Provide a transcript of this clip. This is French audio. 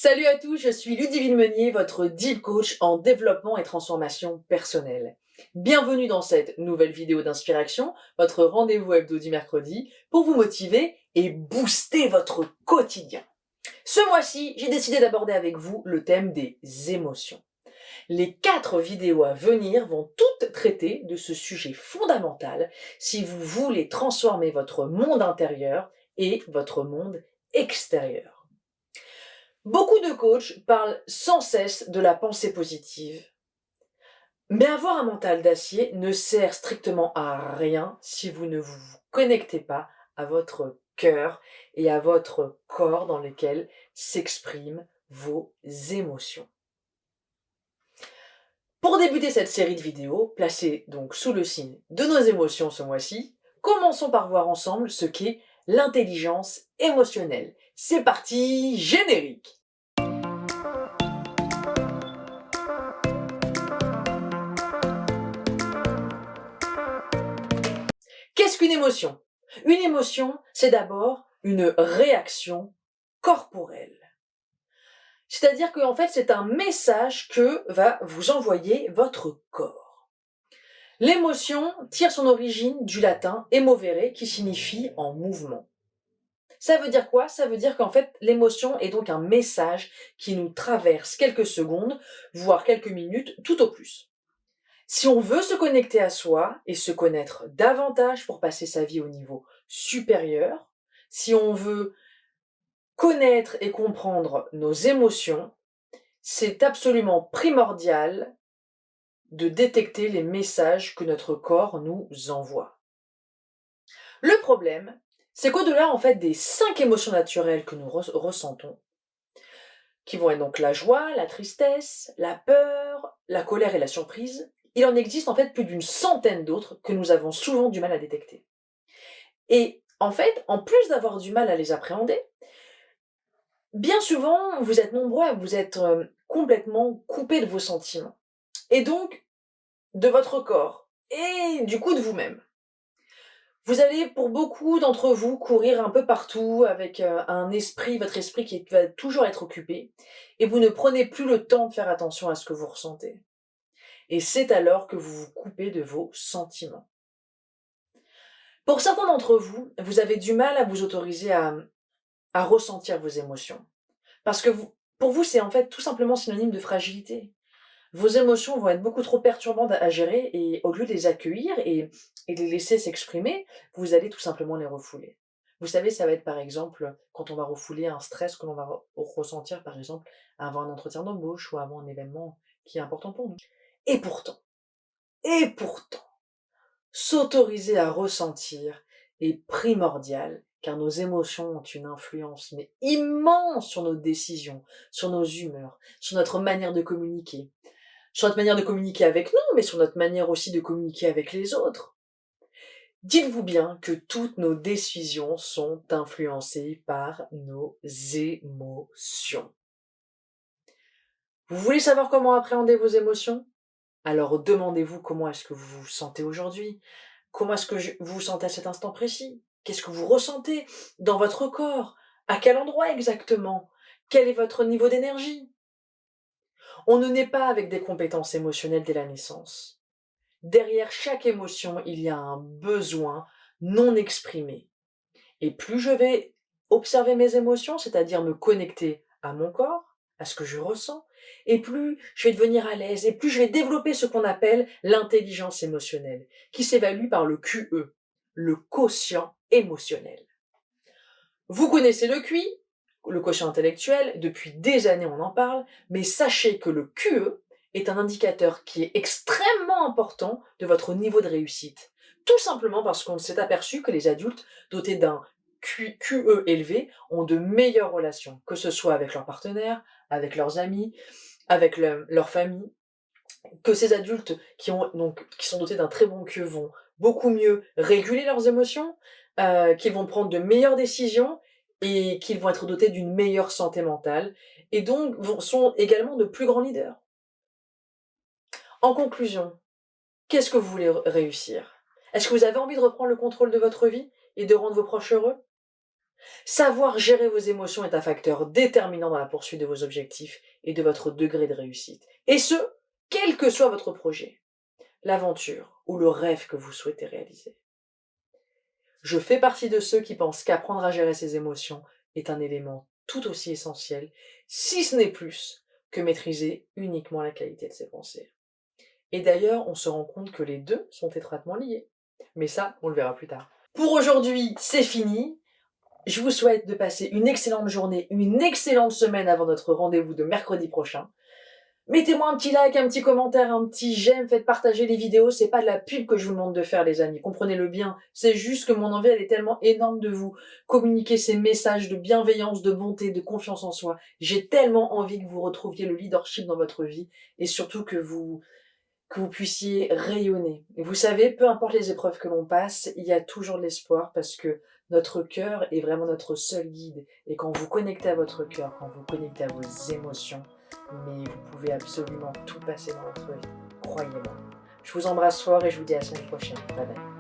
Salut à tous, je suis Ludivine Meunier, votre Deep Coach en développement et transformation personnelle. Bienvenue dans cette nouvelle vidéo d'inspiration, votre rendez-vous hebdo du mercredi, pour vous motiver et booster votre quotidien. Ce mois-ci, j'ai décidé d'aborder avec vous le thème des émotions. Les 4 vidéos à venir vont toutes traiter de ce sujet fondamental si vous voulez transformer votre monde intérieur et votre monde extérieur. Beaucoup de coachs parlent sans cesse de la pensée positive. Mais avoir un mental d'acier ne sert strictement à rien si vous ne vous connectez pas à votre cœur et à votre corps dans lequel s'expriment vos émotions. Pour débuter cette série de vidéos, placée donc sous le signe de nos émotions ce mois-ci, commençons par voir ensemble ce qu'est l'intelligence émotionnelle. C'est parti, générique! Qu'est-ce qu'une émotion? Une émotion, c'est d'abord une réaction corporelle. C'est-à-dire qu'en fait, c'est un message que va vous envoyer votre corps. L'émotion tire son origine du latin emovere, qui signifie en mouvement. Ça veut dire quoi? Ça veut dire qu'en fait, l'émotion est donc un message qui nous traverse quelques secondes, voire quelques minutes, tout au plus. Si on veut se connecter à soi et se connaître davantage pour passer sa vie au niveau supérieur, si on veut connaître et comprendre nos émotions, c'est absolument primordial de détecter les messages que notre corps nous envoie. Le problème, c'est qu'au-delà en fait des 5 émotions naturelles que nous ressentons, qui vont être donc la joie, la tristesse, la peur, la colère et la surprise, il en existe en fait plus d'une centaine d'autres que nous avons souvent du mal à détecter. Et en fait, en plus d'avoir du mal à les appréhender, bien souvent, vous êtes nombreux à vous être complètement coupés de vos sentiments. Et donc, de votre corps. Et du coup, de vous-même. Vous allez, pour beaucoup d'entre vous, courir un peu partout avec votre esprit qui va toujours être occupé. Et vous ne prenez plus le temps de faire attention à ce que vous ressentez. Et c'est alors que vous vous coupez de vos sentiments. Pour certains d'entre vous, vous avez du mal à vous autoriser à ressentir vos émotions. Parce que pour vous, c'est en fait tout simplement synonyme de fragilité. Vos émotions vont être beaucoup trop perturbantes à gérer et au lieu de les accueillir et de les laisser s'exprimer, vous allez tout simplement les refouler. Vous savez, ça va être par exemple quand on va refouler un stress que l'on va ressentir par exemple avant un entretien d'embauche ou avant un événement qui est important pour nous. Et pourtant, s'autoriser à ressentir est primordial car nos émotions ont une influence mais immense sur nos décisions, sur nos humeurs, sur notre manière de communiquer. Sur notre manière de communiquer avec nous, mais sur notre manière aussi de communiquer avec les autres. Dites-vous bien que toutes nos décisions sont influencées par nos émotions. Vous voulez savoir comment appréhender vos émotions? Alors demandez-vous comment est-ce que vous vous sentez aujourd'hui? Comment est-ce que vous vous sentez à cet instant précis? Qu'est-ce que vous ressentez dans votre corps? À quel endroit exactement? Quel est votre niveau d'énergie? On ne naît pas avec des compétences émotionnelles dès la naissance. Derrière chaque émotion, il y a un besoin non exprimé. Et plus je vais observer mes émotions, c'est-à-dire me connecter à mon corps, à ce que je ressens, et plus je vais devenir à l'aise, et plus je vais développer ce qu'on appelle l'intelligence émotionnelle, qui s'évalue par le QE, le quotient émotionnel. Vous connaissez le QI, le quotient intellectuel, depuis des années on en parle, mais sachez que le QE est un indicateur qui est extrêmement important de votre niveau de réussite. Tout simplement parce qu'on s'est aperçu que les adultes dotés d'un QE élevé ont de meilleures relations, que ce soit avec leurs partenaires, avec leurs amis, avec leur famille, que ces adultes qui sont dotés d'un très bon QE vont beaucoup mieux réguler leurs émotions, qu'ils vont prendre de meilleures décisions et qu'ils vont être dotés d'une meilleure santé mentale et donc sont également de plus grands leaders. En conclusion, qu'est-ce que vous voulez réussir? Est-ce que vous avez envie de reprendre le contrôle de votre vie et de rendre vos proches heureux? Savoir gérer vos émotions est un facteur déterminant dans la poursuite de vos objectifs et de votre degré de réussite. Et ce, quel que soit votre projet, l'aventure ou le rêve que vous souhaitez réaliser. Je fais partie de ceux qui pensent qu'apprendre à gérer ses émotions est un élément tout aussi essentiel, si ce n'est plus, que maîtriser uniquement la qualité de ses pensées. Et d'ailleurs, on se rend compte que les deux sont étroitement liés. Mais ça, on le verra plus tard. Pour aujourd'hui, c'est fini. Je vous souhaite de passer une excellente journée, une excellente semaine avant notre rendez-vous de mercredi prochain. Mettez-moi un petit like, un petit commentaire, un petit j'aime, faites partager les vidéos, c'est pas de la pub que je vous demande de faire les amis, comprenez-le bien, c'est juste que mon envie elle est tellement énorme de vous communiquer ces messages de bienveillance, de bonté, de confiance en soi. J'ai tellement envie que vous retrouviez le leadership dans votre vie et surtout que vous puissiez rayonner. Et vous savez, peu importe les épreuves que l'on passe, il y a toujours de l'espoir parce que notre cœur est vraiment notre seul guide. Et quand vous connectez à votre cœur, quand vous connectez à vos émotions, mais vous pouvez absolument tout passer dans votre vie. Croyez-moi. Je vous embrasse fort et je vous dis à la semaine prochaine. Bye bye.